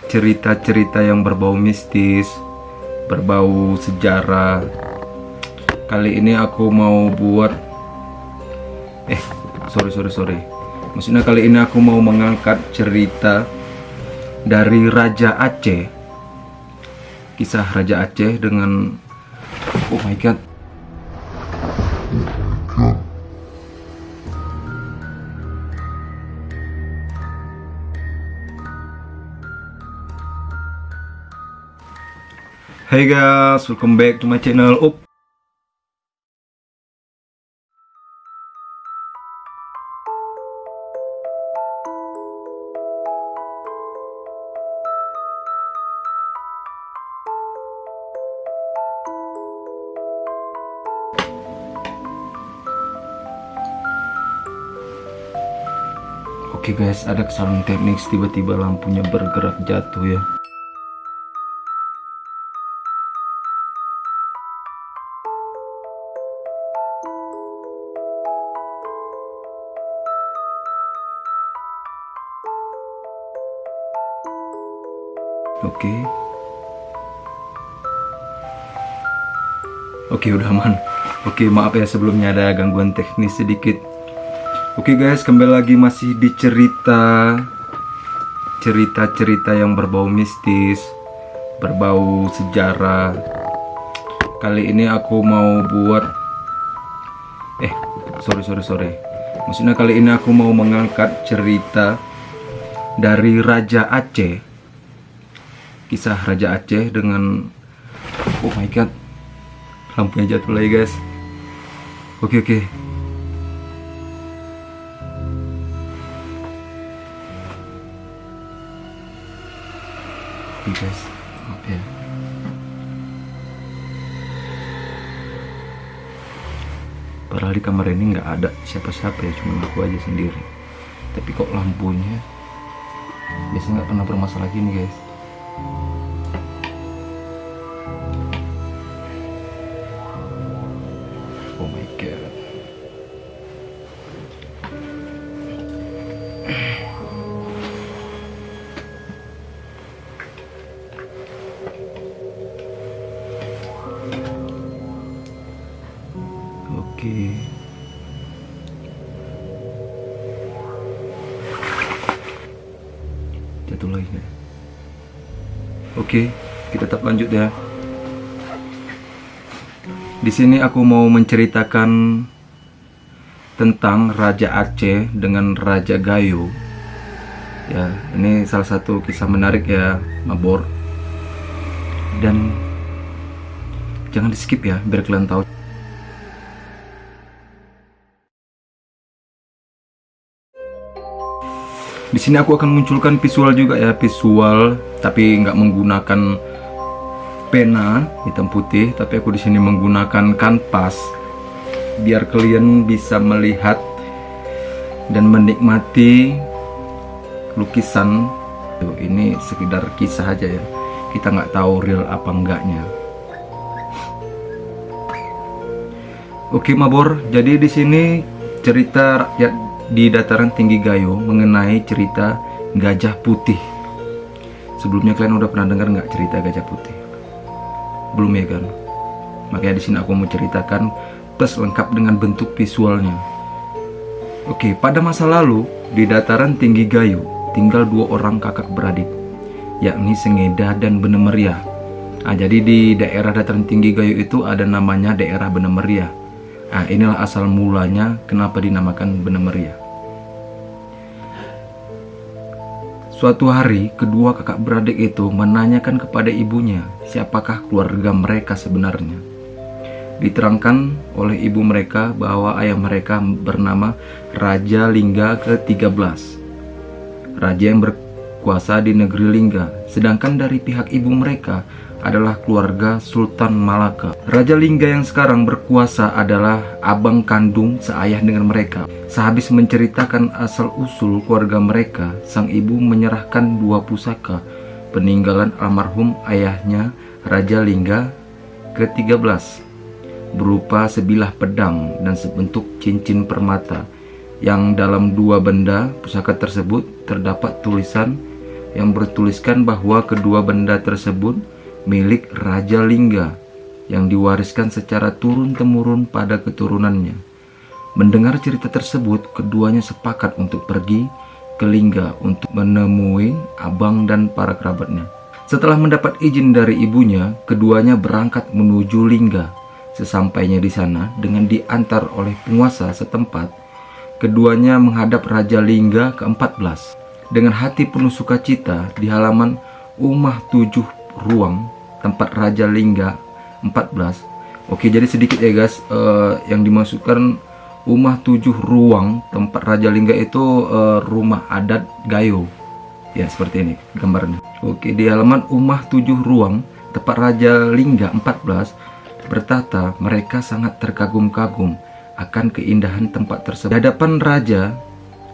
cerita-cerita yang berbau mistis, berbau sejarah. Kali ini aku mau buat sorry. Maksudnya kali ini aku mau mengangkat cerita dari Raja Aceh. Kisah Raja Aceh dengan oh my god. Hey guys, welcome back to my channel. Oke guys, ada kesalahan teknik, tiba-tiba lampunya bergerak jatuh ya. Oke, udah aman. Oke, maaf ya sebelumnya ada gangguan teknis sedikit. Oke guys, kembali lagi masih di cerita-cerita yang berbau mistis, berbau sejarah. Kali ini aku mau buat sorry. Maksudnya kali ini aku mau mengangkat cerita dari Raja Aceh. Kisah Raja Aceh dengan oh my god, lampunya jatuh lagi guys. Oke guys, maaf ya. Padahal di kamar ini nggak ada siapa-siapa ya, cuma aku aja sendiri. Tapi kok lampunya biasanya nggak pernah bermasalah gini guys. Oh my god. Oke. Jatuh lagi ya. Oke, kita tetap lanjut ya. Di sini aku mau menceritakan tentang Raja Aceh dengan Raja Gayo. Ya, ini salah satu kisah menarik ya, Mabor. Dan jangan di skip ya, biar kalian tahu. Di sini aku akan munculkan visual juga ya, visual tapi nggak menggunakan pena hitam putih, tapi aku di sini menggunakan kanvas biar kalian bisa melihat dan menikmati lukisan. Tuh, ini sekedar kisah aja ya, kita nggak tahu real apa enggaknya. Oke Mabor, jadi di sini cerita rakyat di dataran tinggi Gayo mengenai cerita gajah putih. Sebelumnya kalian udah pernah dengar nggak cerita gajah putih? Belum ya kan? Makanya di sini aku mau ceritakan plus lengkap dengan bentuk visualnya. Oke, pada masa lalu di dataran tinggi Gayo tinggal dua orang kakak beradik, yakni Sengeda dan Benemeria. Nah, jadi di daerah dataran tinggi Gayo itu ada namanya daerah Benemeria. Nah, inilah asal mulanya kenapa dinamakan Benemeria. Suatu hari, kedua kakak beradik itu menanyakan kepada ibunya siapakah keluarga mereka sebenarnya. Diterangkan oleh ibu mereka bahwa ayah mereka bernama Raja Lingga ke-13, raja yang berkuasa di negeri Lingga. Sedangkan dari pihak ibu mereka adalah keluarga Sultan Malaka. Raja Lingga yang sekarang berkuasa adalah abang kandung seayah dengan mereka. Sehabis menceritakan asal-usul keluarga mereka, sang ibu menyerahkan dua pusaka peninggalan almarhum ayahnya Raja Lingga ke-13 berupa sebilah pedang dan sebentuk cincin permata, yang dalam dua benda pusaka tersebut terdapat tulisan yang bertuliskan bahwa kedua benda tersebut milik Raja Lingga yang diwariskan secara turun-temurun pada keturunannya. Mendengar cerita tersebut, keduanya sepakat untuk pergi ke Lingga untuk menemui abang dan para kerabatnya. Setelah mendapat izin dari ibunya, keduanya berangkat menuju Lingga. Sesampainya di sana, dengan diantar oleh penguasa setempat, keduanya menghadap Raja Lingga ke-14. Dengan hati penuh sukacita, di halaman Umah 7 Ruang, tempat Raja Lingga 14. Oke, jadi sedikit ya guys, yang dimasukkan Umah 7 Ruang, tempat Raja Lingga itu rumah adat Gayo. Ya, seperti ini gambarnya. Oke, di halaman Umah 7 Ruang, tempat Raja Lingga 14 bertata, mereka sangat terkagum-kagum akan keindahan tempat tersebut. Di hadapan raja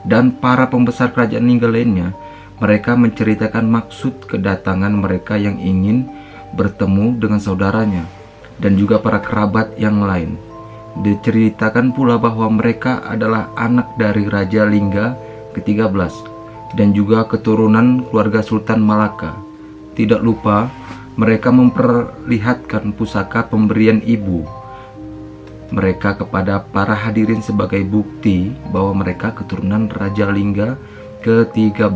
dan para pembesar kerajaan Lingga lainnya, mereka menceritakan maksud kedatangan mereka yang ingin bertemu dengan saudaranya dan juga para kerabat yang lain. Diceritakan pula bahwa mereka adalah anak dari Raja Lingga ke-13 dan juga keturunan keluarga Sultan Malaka. Tidak lupa, mereka memperlihatkan pusaka pemberian ibu mereka kepada para hadirin sebagai bukti bahwa mereka keturunan Raja Lingga ke-13.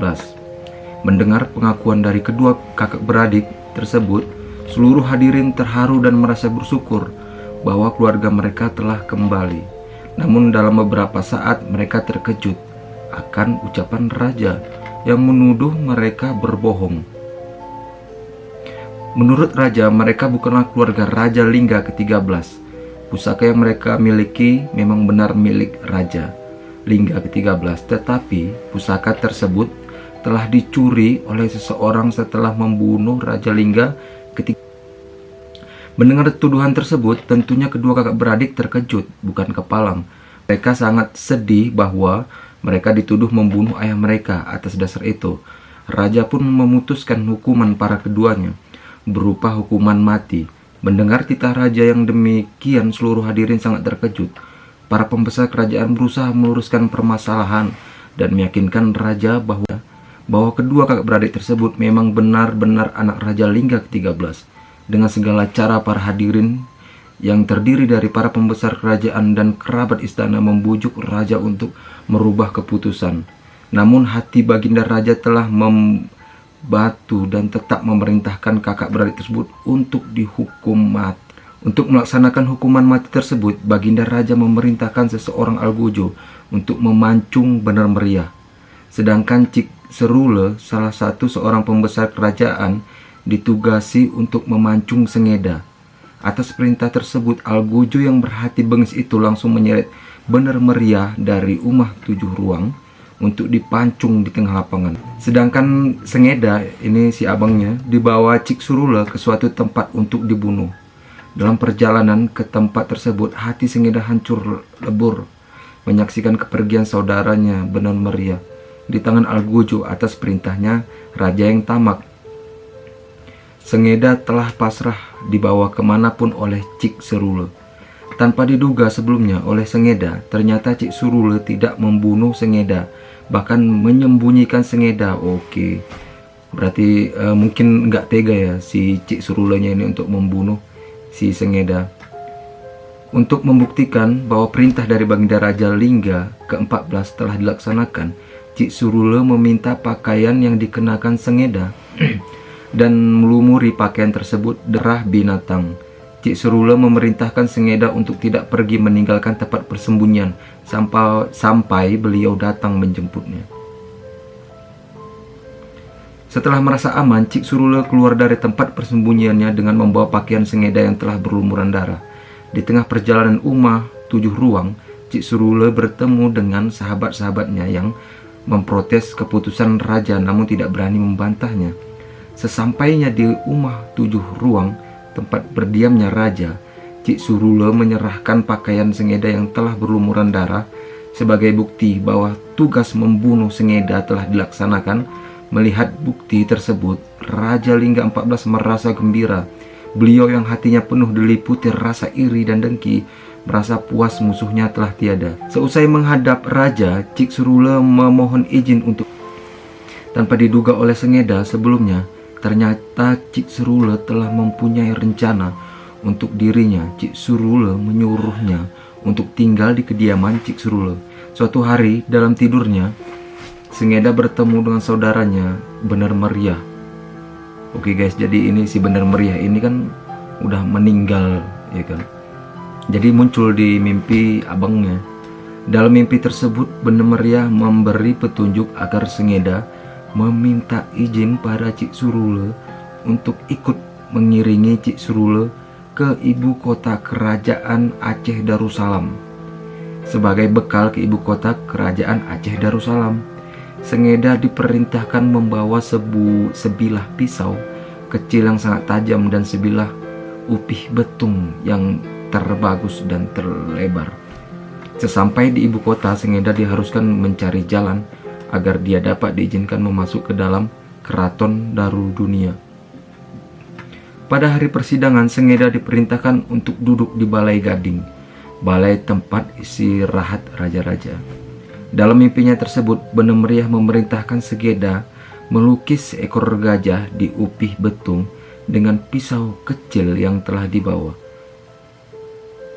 Mendengar pengakuan dari kedua kakak beradik tersebut, seluruh hadirin terharu dan merasa bersyukur bahwa keluarga mereka telah kembali. Namun dalam beberapa saat mereka terkejut akan ucapan raja yang menuduh mereka berbohong. Menurut raja, mereka bukanlah keluarga Raja Lingga ke-13. Pusaka yang mereka miliki memang benar milik Raja Lingga ke-13, tetapi pusaka tersebut telah dicuri oleh seseorang setelah membunuh Raja Lingga ke-13. Mendengar tuduhan tersebut, tentunya kedua kakak beradik terkejut, bukan kepalang. Mereka sangat sedih bahwa mereka dituduh membunuh ayah mereka. Atas dasar itu, Raja pun memutuskan hukuman para keduanya berupa hukuman mati. Mendengar titah raja yang demikian, seluruh hadirin sangat terkejut. Para pembesar kerajaan berusaha meluruskan permasalahan dan meyakinkan raja bahwa kedua kakak beradik tersebut memang benar-benar anak Raja Lingga ke-13. Dengan segala cara, para hadirin yang terdiri dari para pembesar kerajaan dan kerabat istana membujuk raja untuk merubah keputusan. Namun hati baginda raja telah membatu dan tetap memerintahkan kakak beradik tersebut untuk dihukum mati. Untuk melaksanakan hukuman mati tersebut, baginda raja memerintahkan seseorang algojo untuk memancung benar meriah. Sedangkan Cik Serule, salah satu seorang pembesar kerajaan, ditugasi untuk memancung Sengeda. Atas perintah tersebut, algojo yang berhati bengis itu langsung menyeret benar meriah dari Umah 7 Ruang untuk dipancung di tengah lapangan. Sedangkan Sengeda, ini si abangnya, dibawa Cik Surula ke suatu tempat untuk dibunuh. Dalam perjalanan ke tempat tersebut, hati Sengeda hancur lebur menyaksikan kepergian saudaranya benar meriah di tangan algojo atas perintahnya raja yang tamak. Sengeda telah pasrah dibawa kemanapun oleh Cik Serule. Tanpa diduga sebelumnya oleh Sengeda, ternyata Cik Serule tidak membunuh Sengeda, bahkan menyembunyikan Sengeda. Oke, berarti mungkin nggak tega ya si Cik Serulenya ini untuk membunuh si Sengeda. Untuk membuktikan bahwa perintah dari baginda Raja Lingga ke-14 telah dilaksanakan, Cik Serule meminta pakaian yang dikenakan Sengeda dan melumuri pakaian tersebut darah binatang. Cik Serule memerintahkan Sengeda untuk tidak pergi meninggalkan tempat persembunyian sampai beliau datang menjemputnya. Setelah merasa aman, Cik Serule keluar dari tempat persembunyiannya dengan membawa pakaian Sengeda yang telah berlumuran darah. Di tengah perjalanan Umah 7 Ruang, Cik Serule bertemu dengan sahabat-sahabatnya yang memprotes keputusan raja namun tidak berani membantahnya. Sesampainya di Umah 7 Ruang, tempat berdiamnya raja, Cik Serule menyerahkan pakaian Sengeda yang telah berlumuran darah sebagai bukti bahwa tugas membunuh Sengeda telah dilaksanakan. Melihat bukti tersebut, Raja Lingga 14 merasa gembira. Beliau yang hatinya penuh diliputi rasa iri dan dengki, merasa puas musuhnya telah tiada. Seusai menghadap raja, Cik Serule memohon izin untuk Tanpa diduga oleh Sengeda sebelumnya, ternyata Cik Surule telah mempunyai rencana untuk dirinya. Cik Surule menyuruhnya untuk tinggal di kediaman Cik Surule. Suatu hari dalam tidurnya, Sengeda bertemu dengan saudaranya Bener Meriah. Oke guys, jadi ini si Bener Meriah ini kan udah meninggal, ya kan. Jadi muncul di mimpi abangnya. Dalam mimpi tersebut, Bener Meriah memberi petunjuk agar Sengeda meminta izin pada Cik Surule untuk ikut mengiringi Cik Surule ke ibu kota kerajaan Aceh Darussalam. Sebagai bekal ke ibu kota kerajaan Aceh Darussalam, Sengeda diperintahkan membawa sebilah pisau kecil yang sangat tajam dan sebilah upih betung yang terbagus dan terlebar. Sesampai di ibu kota, Sengeda diharuskan mencari jalan agar dia dapat diizinkan memasuk ke dalam keraton Darul Dunia. Pada hari persidangan, Sengeda diperintahkan untuk duduk di balai gading, balai tempat istirahat raja-raja. Dalam mimpinya tersebut, Bener Meriah memerintahkan Sengeda melukis seekor gajah di upih betung dengan pisau kecil yang telah dibawa.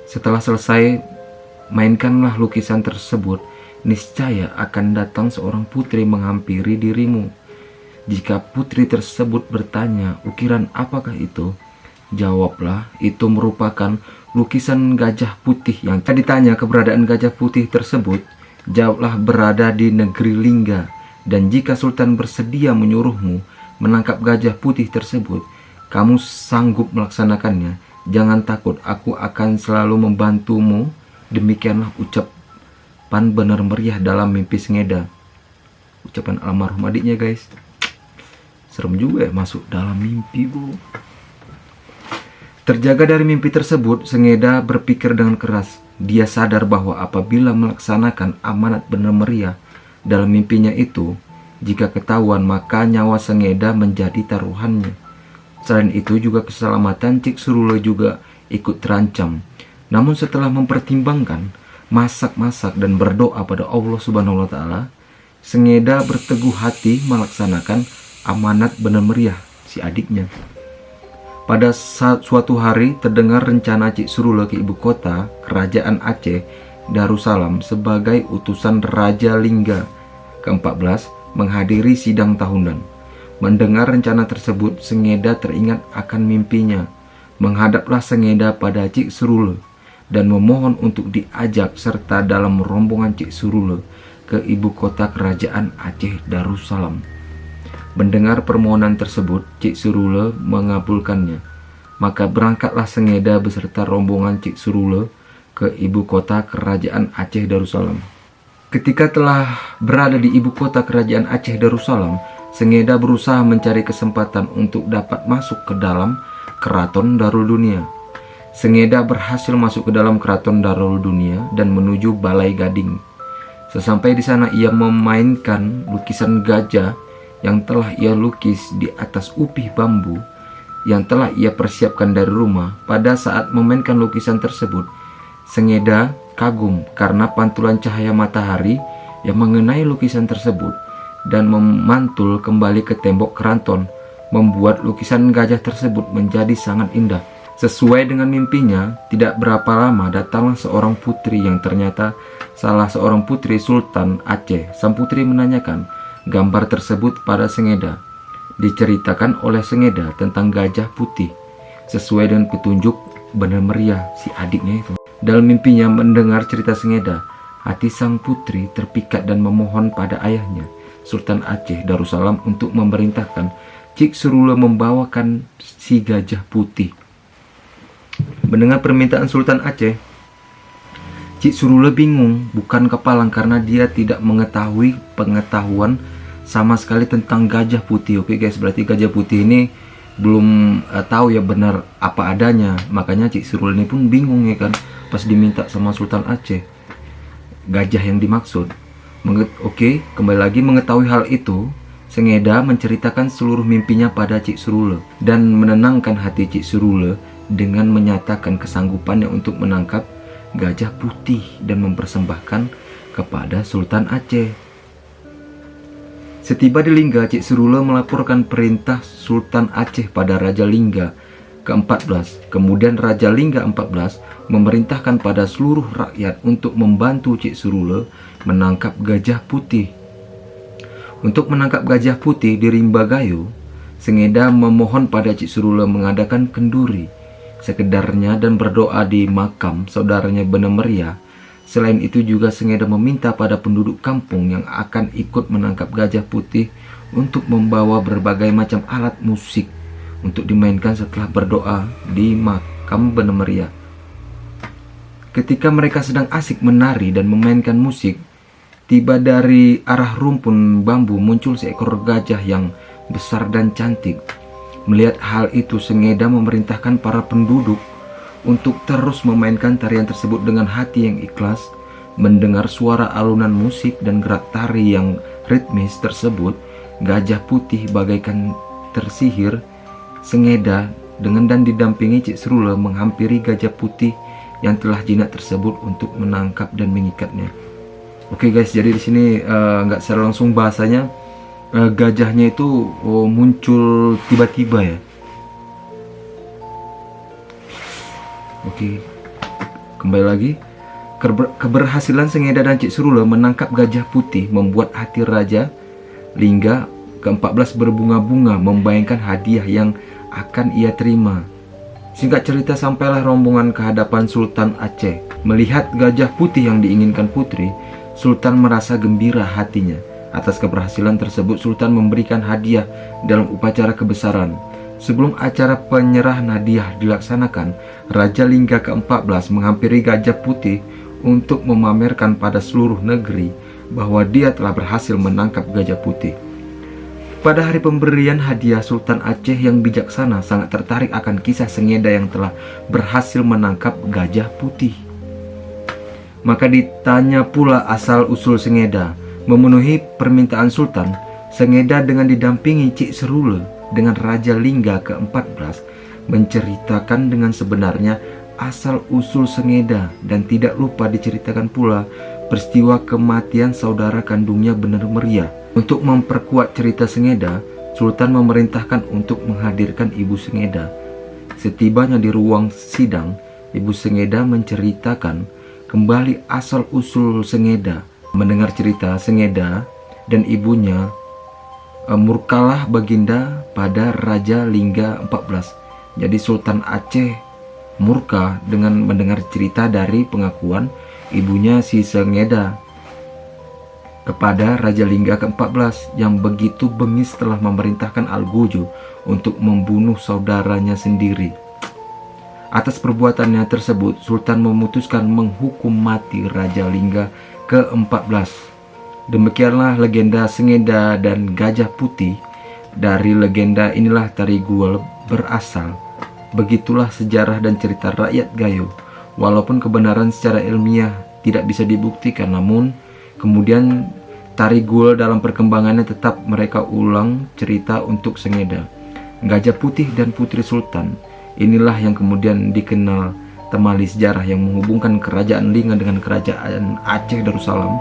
Setelah selesai, mainkanlah lukisan tersebut, niscaya akan datang seorang putri menghampiri dirimu. Jika putri tersebut bertanya, ukiran apakah itu? Jawablah, itu merupakan lukisan gajah putih. Yang ditanya keberadaan gajah putih tersebut, jawablah berada di negeri Lingga. Dan jika Sultan bersedia menyuruhmu menangkap gajah putih tersebut, kamu sanggup melaksanakannya. Jangan takut, aku akan selalu membantumu. Demikianlah ucapan Bener Meriah dalam mimpi Sengeda. Ucapan almarhum adiknya guys. Serem juga ya masuk dalam mimpi bro. Terjaga dari mimpi tersebut, Sengeda berpikir dengan keras. Dia sadar bahwa apabila melaksanakan amanat Bener Meriah dalam mimpinya itu, jika ketahuan maka nyawa Sengeda menjadi taruhannya. Selain itu juga keselamatan Cik Surule juga ikut terancam. Namun setelah mempertimbangkan, masak-masak dan berdoa pada Allah Subhanahu wa Ta'ala, Sengeda berteguh hati melaksanakan amanat Bener Meriah si adiknya. Pada suatu hari terdengar rencana Cik Surule ke ibu kota kerajaan Aceh Darussalam sebagai utusan Raja Lingga ke-14 menghadiri sidang tahunan. Mendengar rencana tersebut, Sengeda teringat akan mimpinya. Menghadaplah Sengeda pada Cik Surule dan memohon untuk diajak serta dalam rombongan Cik Surule ke ibu kota kerajaan Aceh Darussalam. Mendengar permohonan tersebut, Cik Surule mengabulkannya. Maka berangkatlah Sengeda beserta rombongan Cik Surule ke ibu kota kerajaan Aceh Darussalam. Ketika telah berada di ibu kota kerajaan Aceh Darussalam, Sengeda berusaha mencari kesempatan untuk dapat masuk ke dalam keraton Darul Dunia. Sengeda berhasil masuk ke dalam keraton Darul Dunia dan menuju balai gading. Sesampai di sana ia memainkan lukisan gajah yang telah ia lukis di atas upih bambu yang telah ia persiapkan dari rumah. Pada saat memainkan lukisan tersebut, Sengeda kagum karena pantulan cahaya matahari yang mengenai lukisan tersebut dan memantul kembali ke tembok keraton, membuat lukisan gajah tersebut menjadi sangat indah. Sesuai dengan mimpinya, tidak berapa lama datanglah seorang putri yang ternyata salah seorang putri Sultan Aceh. Sang putri menanyakan gambar tersebut pada Sengeda. Diceritakan oleh Sengeda tentang gajah putih sesuai dengan petunjuk Bener Meriah si adiknya itu. Dalam mimpinya mendengar cerita Sengeda, hati sang putri terpikat dan memohon pada ayahnya Sultan Aceh Darussalam untuk memerintahkan Cik Surule membawakan si gajah putih. Mendengar permintaan Sultan Aceh, Cik Surule bingung, bukan kepalang karena dia tidak mengetahui pengetahuan sama sekali tentang gajah putih. Oke guys, berarti gajah putih ini belum tahu ya benar apa adanya. Makanya Cik Surule ini pun bingung ya kan, pas diminta sama Sultan Aceh gajah yang dimaksud. Oke, kembali lagi mengetahui hal itu, Sengeda menceritakan seluruh mimpinya pada Cik Surule dan menenangkan hati Cik Surule dengan menyatakan kesanggupannya untuk menangkap gajah putih dan mempersembahkan kepada Sultan Aceh. Setiba di Lingga, Cik Surula melaporkan perintah Sultan Aceh pada Raja Lingga ke-14. Kemudian Raja Lingga ke-14 memerintahkan pada seluruh rakyat untuk membantu Cik Surula menangkap gajah putih. Untuk menangkap gajah putih di Rimba Gayo, Sengeda memohon pada Cik Surula mengadakan kenduri sekedarnya dan berdoa di makam saudaranya Bener Meriah. Selain itu juga Sengeda meminta pada penduduk kampung yang akan ikut menangkap gajah putih untuk membawa berbagai macam alat musik untuk dimainkan setelah berdoa di makam Bener Meriah. Ketika mereka sedang asik menari dan memainkan musik, tiba dari arah rumpun bambu muncul seekor gajah yang besar dan cantik. Melihat hal itu, Sengeda memerintahkan para penduduk untuk terus memainkan tarian tersebut dengan hati yang ikhlas. Mendengar suara alunan musik dan gerak tari yang ritmis tersebut, gajah putih bagaikan tersihir. Sengeda dan didampingi Cik Surula menghampiri gajah putih yang telah jinak tersebut untuk menangkap dan mengikatnya. Oke guys, jadi di sini nggak secara langsung bahasanya gajahnya itu muncul tiba-tiba ya. Oke, kembali lagi. Keberhasilan Sengeda dan Cik Surula menangkap gajah putih membuat hati Raja Lingga ke-14 berbunga-bunga membayangkan hadiah yang akan ia terima. Singkat cerita, sampailah rombongan ke hadapan Sultan Aceh. Melihat gajah putih yang diinginkan putri, Sultan merasa gembira hatinya. Atas keberhasilan tersebut, Sultan memberikan hadiah dalam upacara kebesaran. Sebelum acara penyerahan hadiah dilaksanakan, Raja Lingga ke-14 menghampiri gajah putih untuk memamerkan pada seluruh negeri bahwa dia telah berhasil menangkap gajah putih. Pada hari pemberian hadiah, Sultan Aceh yang bijaksana sangat tertarik akan kisah Sengeda yang telah berhasil menangkap gajah putih. Maka ditanya pula asal-usul Sengeda. Memenuhi permintaan Sultan, Sengeda dengan didampingi Cik Surula dengan Raja Lingga ke-14 menceritakan dengan sebenarnya asal-usul Sengeda, dan tidak lupa diceritakan pula peristiwa kematian saudara kandungnya Bener Meriah. Untuk memperkuat cerita Sengeda, Sultan memerintahkan untuk menghadirkan Ibu Sengeda. Setibanya di ruang sidang, Ibu Sengeda menceritakan kembali asal-usul Sengeda. Mendengar cerita Sengeda dan ibunya, murkalah Baginda pada Raja Lingga 14. Jadi Sultan Aceh murka dengan mendengar cerita dari pengakuan ibunya si Sengeda kepada Raja Lingga ke-14 yang begitu bengis telah memerintahkan Algojo untuk membunuh saudaranya sendiri. Atas perbuatannya tersebut, Sultan memutuskan menghukum mati Raja Lingga ke-14. Demikianlah legenda Sengeda dan Gajah Putih. Dari legenda inilah Tari Guel berasal. Begitulah sejarah dan cerita rakyat Gayo. Walaupun kebenaran secara ilmiah tidak bisa dibuktikan, namun kemudian Tari Guel dalam perkembangannya tetap mereka ulang cerita untuk Sengeda, Gajah Putih dan Putri Sultan. Inilah yang kemudian dikenal temali sejarah yang menghubungkan kerajaan Lingga dengan kerajaan Aceh Darussalam.